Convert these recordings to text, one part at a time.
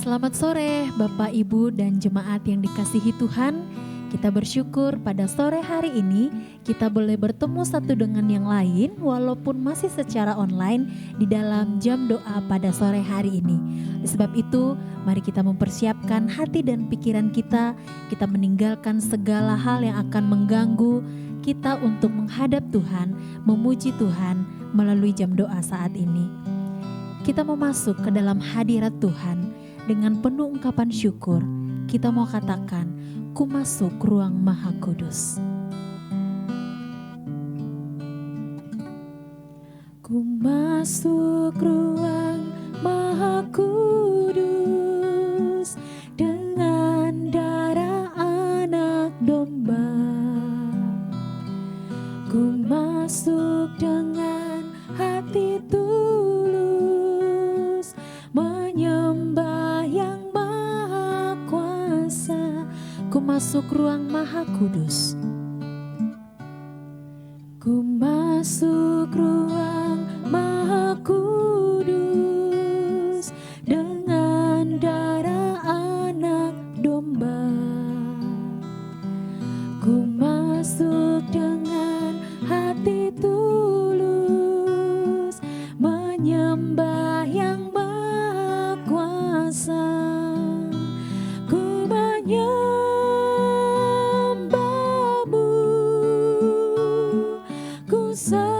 Selamat sore Bapak, Ibu, dan jemaat yang dikasihi Tuhan. Kita bersyukur pada sore hari ini kita boleh bertemu satu dengan yang lain walaupun masih secara online di dalam jam doa pada sore hari ini. Oleh sebab itu, mari kita mempersiapkan hati dan pikiran kita meninggalkan segala hal yang akan mengganggu kita untuk menghadap Tuhan, memuji Tuhan melalui jam doa saat ini. Kita mau masuk ke dalam hadirat Tuhan dengan penuh ungkapan syukur. Kita mau katakan, ku masuk ruang Maha Kudus. Ku masuk ruang Maha Kudus dengan darah anak domba. Ku masuk dengan hati tulus, menyembah yang Maha Kuasa. Ku masuk ruang Maha Kudus. Ku masuk ruang Maha Kudus dengan darah anak domba. Ku masuk dengan hati tulus, menyembah yang Maha Kuasa. Ku menyembahmu, ku sembahmu,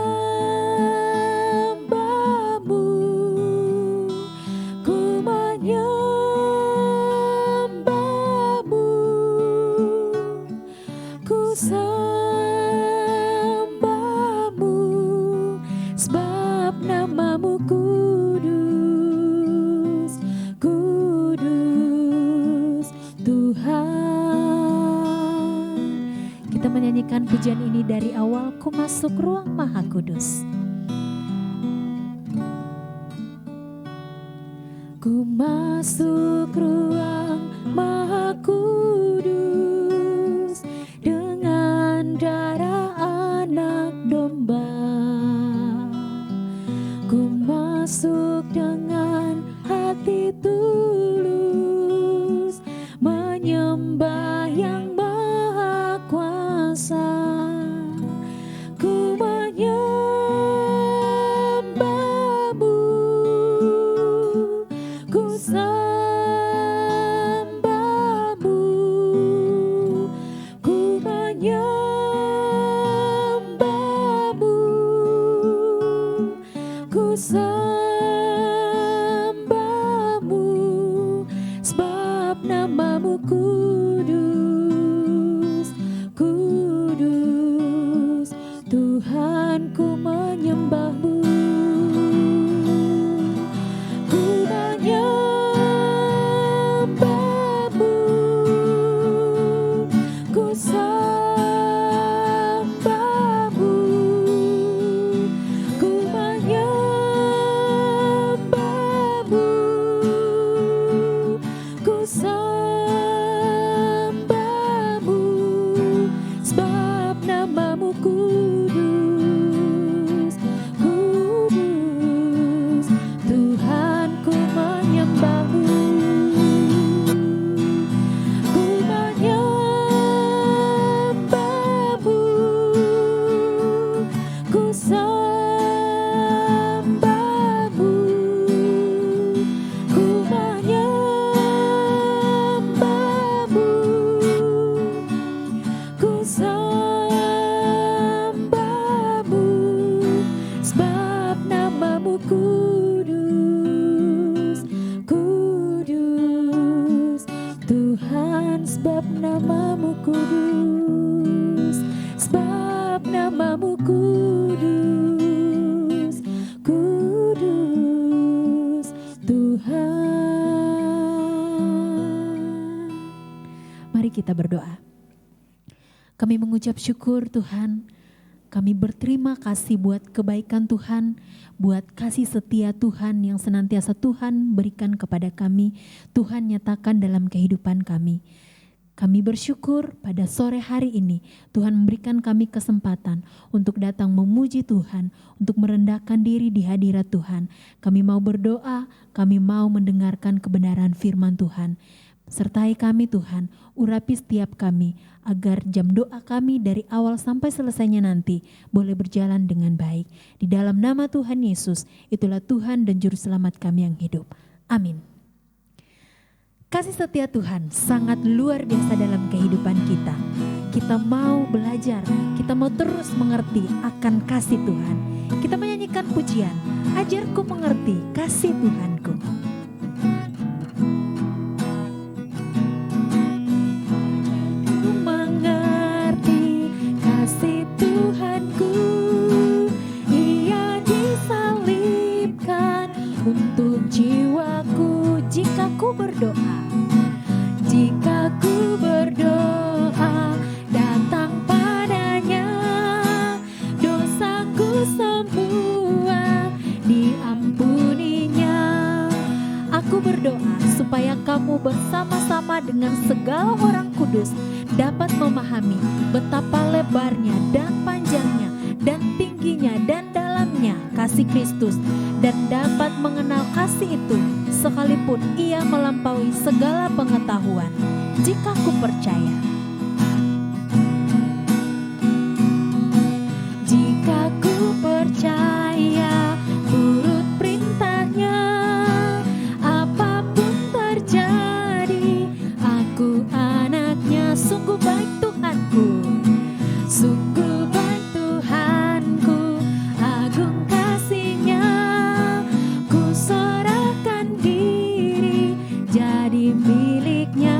ku menyembahmu, ku sembahmu, sebab namamu kudus, kudus Tuhan. Kita menyanyikan pujian ini dari awal, ku masuk ruang Maha Kudus. Ku masuk ruang Maha Kudus dengan darah anak domba. Ku masuk dengan hati tulus, menyembah yang Maha Kuasa. Ku menyembahmu, ku sembahmu, ku menyembahmu, ku sembahmu, sebab namamu kudus, kudus Tuhan. Ku menyembahmu, ku menyembahmu, ku sembahmu, ku menyembahmu, ku sembahmu, sebab namamu kudus, kudus Tuhan. Ku menyembahmu, ku menyembahmu, ku sembahmu, ku menyembahmu, ku sembahmu, sebab namamu kudus, kudus Tuhan. Sebab namamu kudus, sebab namamu kudus, kudus Tuhan. Mari kita berdoa. Kami mengucap syukur Tuhan, kami berterima kasih buat kebaikan Tuhan, buat kasih setia Tuhan yang senantiasa Tuhan berikan kepada kami, Tuhan nyatakan dalam kehidupan kami. Kami bersyukur pada sore hari ini Tuhan memberikan kami kesempatan untuk datang memuji Tuhan, untuk merendahkan diri di hadirat Tuhan. Kami mau berdoa, kami mau mendengarkan kebenaran firman Tuhan. Sertai kami Tuhan, urapi setiap kami agar jam doa kami dari awal sampai selesainya nanti boleh berjalan dengan baik. Di dalam nama Tuhan Yesus, itulah Tuhan dan Juru Selamat kami yang hidup. Amin. Kasih setia Tuhan sangat luar biasa dalam kehidupan kita. Kita mau belajar, kita mau terus mengerti akan kasih Tuhan. Kita menyanyikan pujian, ajarku mengerti kasih Tuhanku. Ku mengerti kasih Tuhanku, Ia disalibkan untuk jiwaku. Jika ku berdoa, datang padanya, dosaku semua diampuninya. Aku berdoa supaya kamu bersama-sama dengan segala orang kudus dapat memahami betapa lebarnya dan panjangnya dan tingginya dan dalamnya kasih Kristus, dan dapat mengenal kasih itu sekalipun ia melampaui segala pengetahuan. Jika ku percaya, turut perintahnya, apapun terjadi, aku anaknya. Sungguh baik Tuhanku, sungguh baik Tuhanku, agung kasih-Nya. Ku serahkan diri jadi milik-Nya.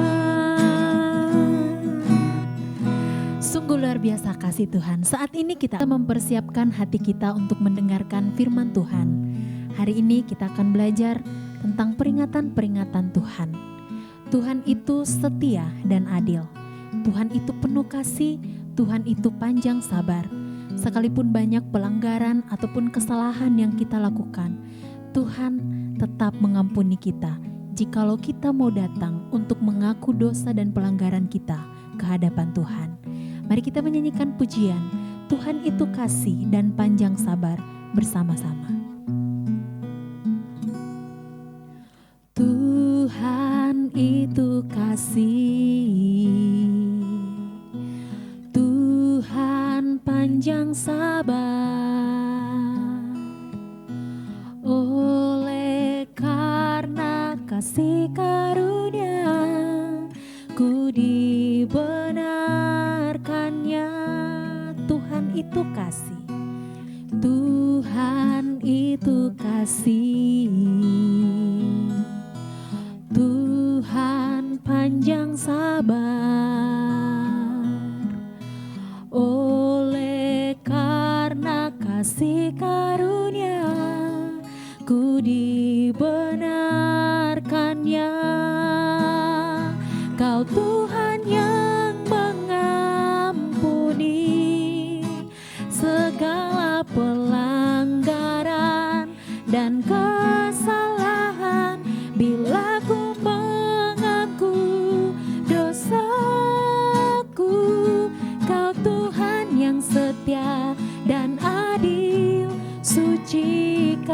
Sungguh luar biasa kasih Tuhan. Saat ini kita mempersiapkan hati kita untuk mendengarkan firman Tuhan. Hari ini kita akan belajar tentang peringatan-peringatan Tuhan. Tuhan itu setia dan adil. Tuhan itu penuh kasih, Tuhan itu panjang sabar. Sekalipun banyak pelanggaran ataupun kesalahan yang kita lakukan, Tuhan tetap mengampuni kita jikalau kita mau datang untuk mengaku dosa dan pelanggaran kita ke hadapan Tuhan. Mari kita menyanyikan pujian, Tuhan itu kasih dan panjang sabar bersama-sama. Tuhan itu kasih, Tuhan panjang sabar. Oleh karena kasih karunia, ku dibenarkannya. Tuhan itu kasih, Tuhan itu kasih, Tuhan panjang sabar. Oleh karena kasih karunia, ku dibenarkannya. Kau Tuhan yang mengampuni segala pelanggaran dan kesalahan. Bila ku mengaku dosaku, Kau Tuhan yang setia dan adil, sucikanku.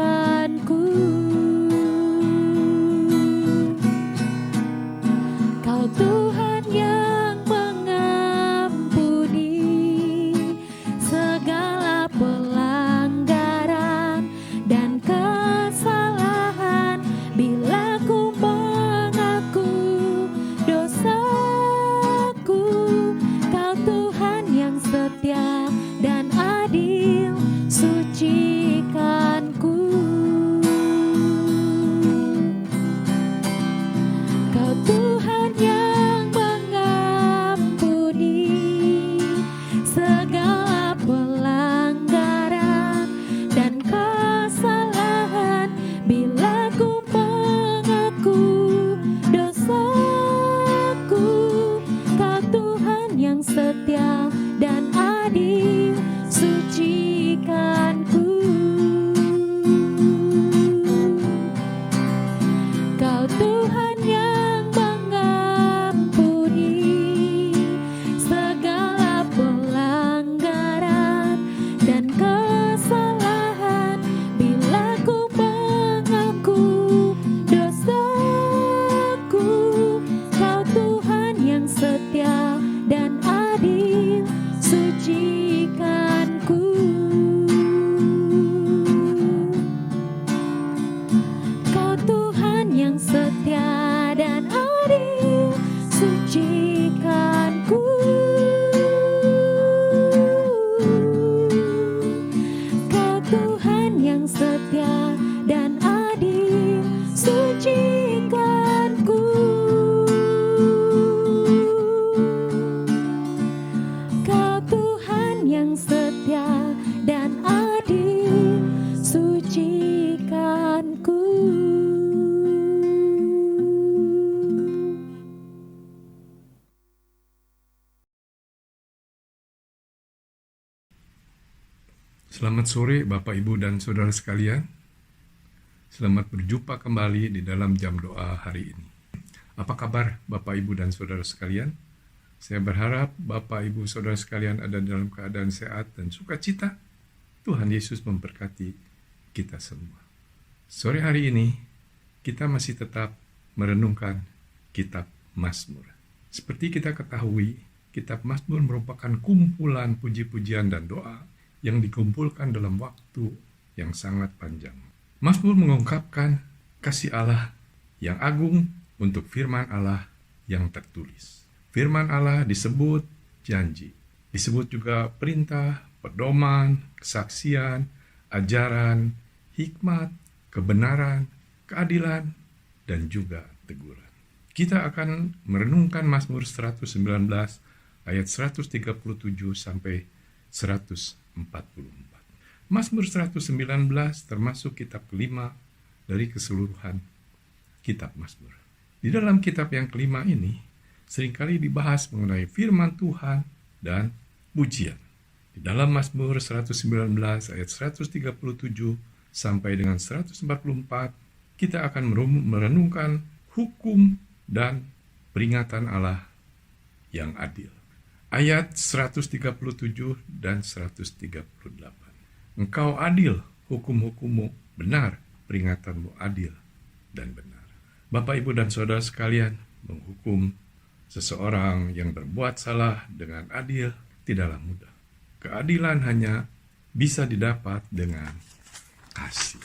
Kau Tuhan yang mengampuni segala pelanggaran dan kesalahan. yang setia dan adil, sucikan ku. Kau Tuhan yang setia dan adil, sucikan ku. Selamat sore Bapak, Ibu, dan Saudara sekalian. Selamat berjumpa kembali di dalam jam doa hari ini. Apa kabar Bapak, Ibu, dan Saudara sekalian? Saya berharap Bapak, Ibu, Saudara sekalian ada dalam keadaan sehat dan sukacita. Tuhan Yesus memberkati kita semua. Sore hari ini kita masih tetap merenungkan kitab Mazmur. Seperti kita ketahui, kitab Mazmur merupakan kumpulan puji-pujian dan doa yang dikumpulkan dalam waktu yang sangat panjang. Mazmur mengungkapkan kasih Allah yang agung untuk firman Allah yang tertulis. Firman Allah disebut janji, disebut juga perintah, pedoman, kesaksian, ajaran, hikmat, kebenaran, keadilan, dan juga teguran. Kita akan merenungkan Mazmur 119 ayat 137 sampai 144. Mazmur 119 termasuk kitab kelima dari keseluruhan kitab Mazmur. Di dalam kitab yang kelima ini seringkali dibahas mengenai firman Tuhan dan pujian. Di dalam Mazmur 119 ayat 137 sampai dengan 144 kita akan merenungkan hukum dan peringatan Allah yang adil. Ayat 137 dan 138. Engkau adil, hukum-hukummu benar, peringatanmu adil dan benar. Bapak, Ibu, dan Saudara sekalian, menghukum seseorang yang berbuat salah dengan adil tidaklah mudah. Keadilan hanya bisa didapat dengan kasih.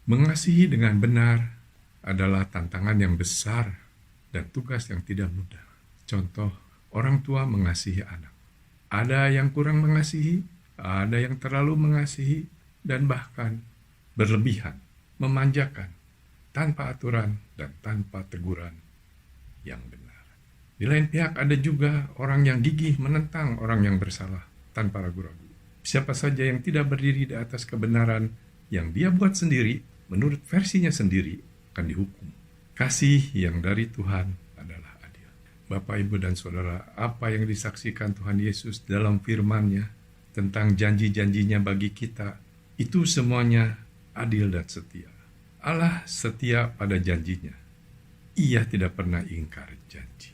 Mengasihi dengan benar adalah tantangan yang besar dan tugas yang tidak mudah. Contoh, orang tua mengasihi anak. Ada yang kurang mengasihi, ada yang terlalu mengasihi, dan bahkan berlebihan, memanjakan, tanpa aturan dan tanpa teguran yang benar. Di lain pihak ada juga orang yang gigih menentang orang yang bersalah tanpa ragu-ragu. Siapa saja yang tidak berdiri di atas kebenaran yang dia buat sendiri, menurut versinya sendiri, akan dihukum. Kasih yang dari Tuhan adalah adil. Bapak, Ibu, dan Saudara, apa yang disaksikan Tuhan Yesus dalam firman-Nya tentang janji-janjinya bagi kita, itu semuanya adil dan setia. Allah setia pada janjinya. Ia tidak pernah ingkar janji.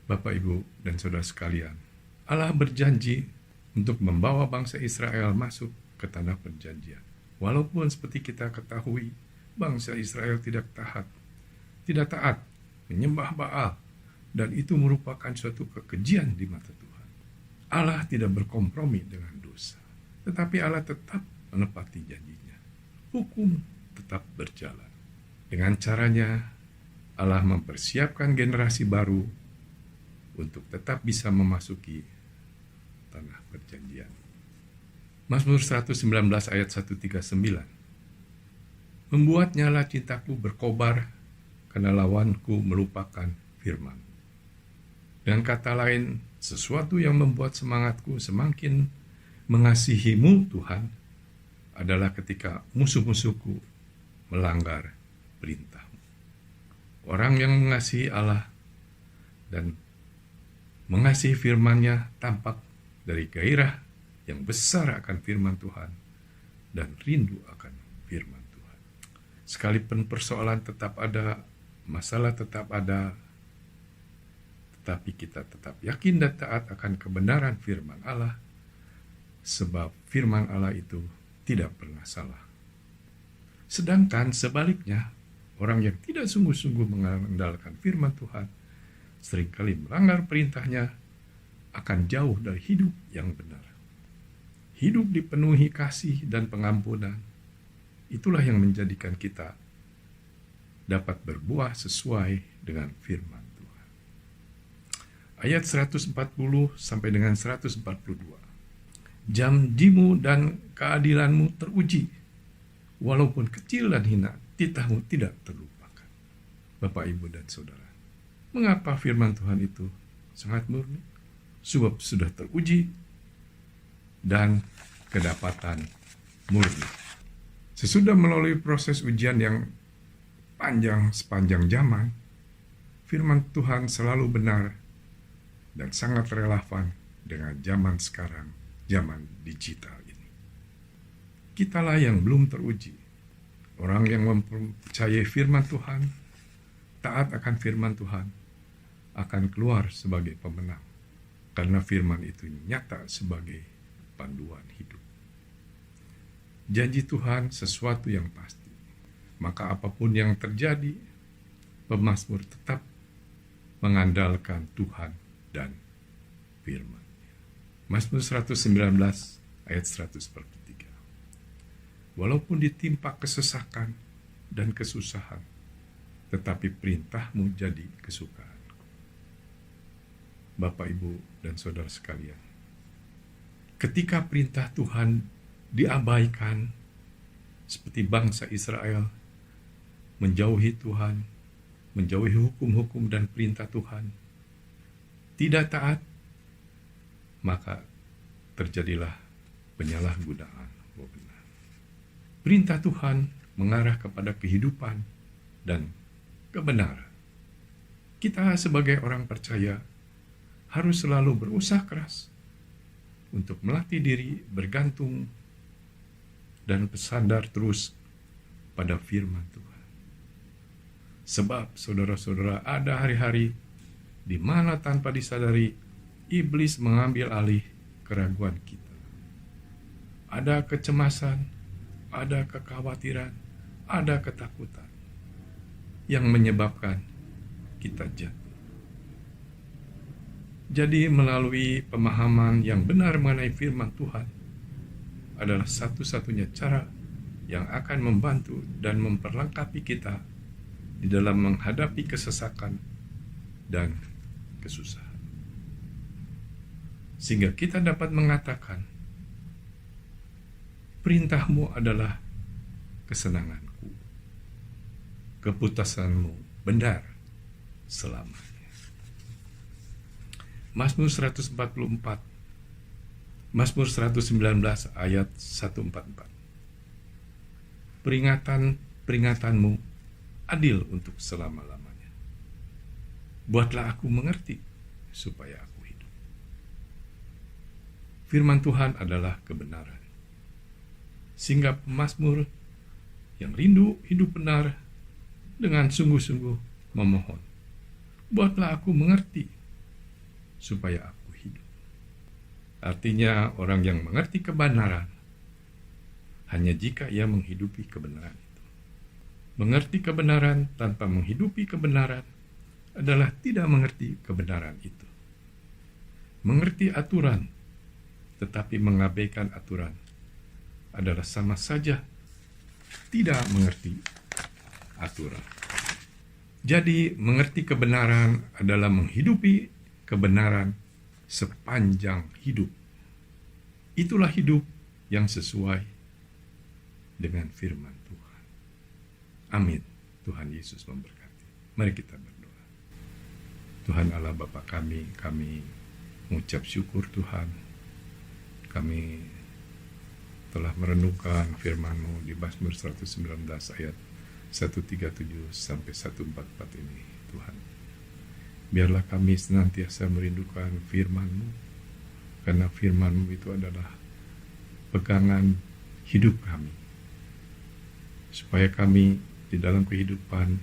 Bapak, Ibu, dan Saudara sekalian, Allah berjanji untuk membawa bangsa Israel masuk ke tanah perjanjian. Walaupun seperti kita ketahui, bangsa Israel tidak taat, menyembah Baal, dan itu merupakan suatu kekejian di mata Tuhan. Allah tidak berkompromi dengan dosa, tetapi Allah tetap menepati janjinya. Hukum tetap berjalan. Dengan caranya, Allah mempersiapkan generasi baru untuk tetap bisa memasuki tanah perjanjian. Mazmur 119 ayat 139. Membuat nyala cintaku berkobar karena lawanku melupakan firman. Dengan kata lain, sesuatu yang membuat semangatku semakin mengasihimu Tuhan adalah ketika musuh-musuhku melanggar perintahmu. Orang yang mengasihi Allah dan mengasihi firman-Nya tampak dari gairah yang besar akan firman Tuhan dan rindu akan firman Tuhan. Sekalipun persoalan tetap ada, masalah tetap ada, tetapi kita tetap yakin dan taat akan kebenaran firman Allah, sebab firman Allah itu tidak pernah salah. Sedangkan sebaliknya, orang yang tidak sungguh-sungguh mengandalkan firman Tuhan, seringkali melanggar perintahnya, akan jauh dari hidup yang benar. Hidup dipenuhi kasih dan pengampunan, itulah yang menjadikan kita dapat berbuah sesuai dengan firman Tuhan. Ayat 140 sampai dengan 142. Janjimu dan keadilanmu teruji, walaupun kecil dan hina, titahmu tidak terlupakan. Bapak, Ibu, dan Saudara, mengapa firman Tuhan itu sangat murni? Sebab sudah teruji dan kedapatan murni. Sesudah melalui proses ujian yang panjang sepanjang zaman, firman Tuhan selalu benar dan sangat relevan dengan zaman sekarang, zaman digital ini. Kitalah yang belum teruji. Orang yang mempercayai firman Tuhan, taat akan firman Tuhan, akan keluar sebagai pemenang. Karena firman itu nyata sebagai panduan hidup. Janji Tuhan sesuatu yang pasti. Maka apapun yang terjadi, pemazmur tetap mengandalkan Tuhan dan firman. Mazmur 119 ayat 100/3. Walaupun ditimpa kesesakan dan kesusahan, tetapi perintahmu jadi kesukaanku. Bapak, Ibu, dan Saudara sekalian, ketika perintah Tuhan diabaikan, seperti bangsa Israel menjauhi Tuhan, menjauhi hukum-hukum dan perintah Tuhan, tidak taat, maka terjadilah penyalahgunaan wewenang. Perintah Tuhan mengarah kepada kehidupan dan kebenaran. Kita sebagai orang percaya harus selalu berusaha keras untuk melatih diri bergantung dan bersandar terus pada firman Tuhan. Sebab saudara-saudara, ada hari-hari di mana tanpa disadari iblis mengambil alih keraguan kita. Ada kecemasan, ada kekhawatiran, ada ketakutan yang menyebabkan kita jatuh. Jadi melalui pemahaman yang benar mengenai firman Tuhan adalah satu-satunya cara yang akan membantu dan memperlengkapi kita di dalam menghadapi kesesakan dan kesusahan. Sehingga kita dapat mengatakan, perintahmu adalah kesenanganku, keputusanmu benar selamanya. Mazmur 144, Mazmur 119 ayat 144. Peringatanmu adil untuk selama-lamanya. Buatlah aku mengerti supaya aku hidup. Firman Tuhan adalah kebenaran. Sehingga pemazmur yang rindu hidup benar dengan sungguh-sungguh memohon, buatlah aku mengerti supaya aku hidup. Artinya orang yang mengerti kebenaran hanya jika ia menghidupi kebenaran itu. Mengerti kebenaran tanpa menghidupi kebenaran adalah tidak mengerti kebenaran itu. Mengerti aturan tetapi mengabaikan aturan adalah sama saja tidak mengerti aturan. Jadi mengerti kebenaran adalah menghidupi kebenaran sepanjang hidup. Itulah hidup yang sesuai dengan firman Tuhan. Amin. Tuhan Yesus memberkati. Mari kita berdoa. Tuhan Allah Bapa kami mengucap syukur Tuhan. Kami telah merenungkan firman-Mu di Mazmur 119 ayat 137 sampai 144 ini, Tuhan. Biarlah kami senantiasa merindukan firman-Mu, karena firman-Mu itu adalah pegangan hidup kami. Supaya kami di dalam kehidupan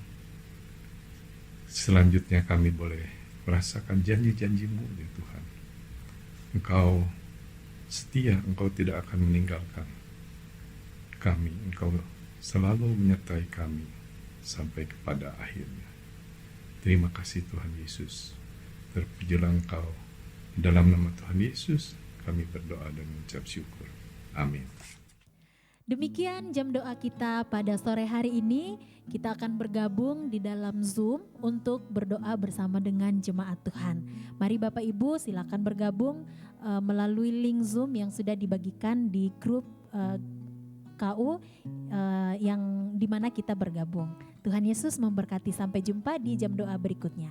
selanjutnya kami boleh merasakan janji-janji-Mu, ya Tuhan. Engkau setia, Engkau tidak akan meninggalkan kami. Engkau selalu menyertai kami sampai kepada akhirnya. Terima kasih Tuhan Yesus. Terpujilah Engkau. Dalam nama Tuhan Yesus kami berdoa dan mengucap syukur. Amin. Demikian jam doa kita pada sore hari ini. Kita akan bergabung di dalam Zoom untuk berdoa bersama dengan jemaat Tuhan. Mari Bapak Ibu silakan bergabung melalui link Zoom yang sudah dibagikan di grup KU yang dimana kita bergabung. Tuhan Yesus memberkati, sampai jumpa di jam doa berikutnya.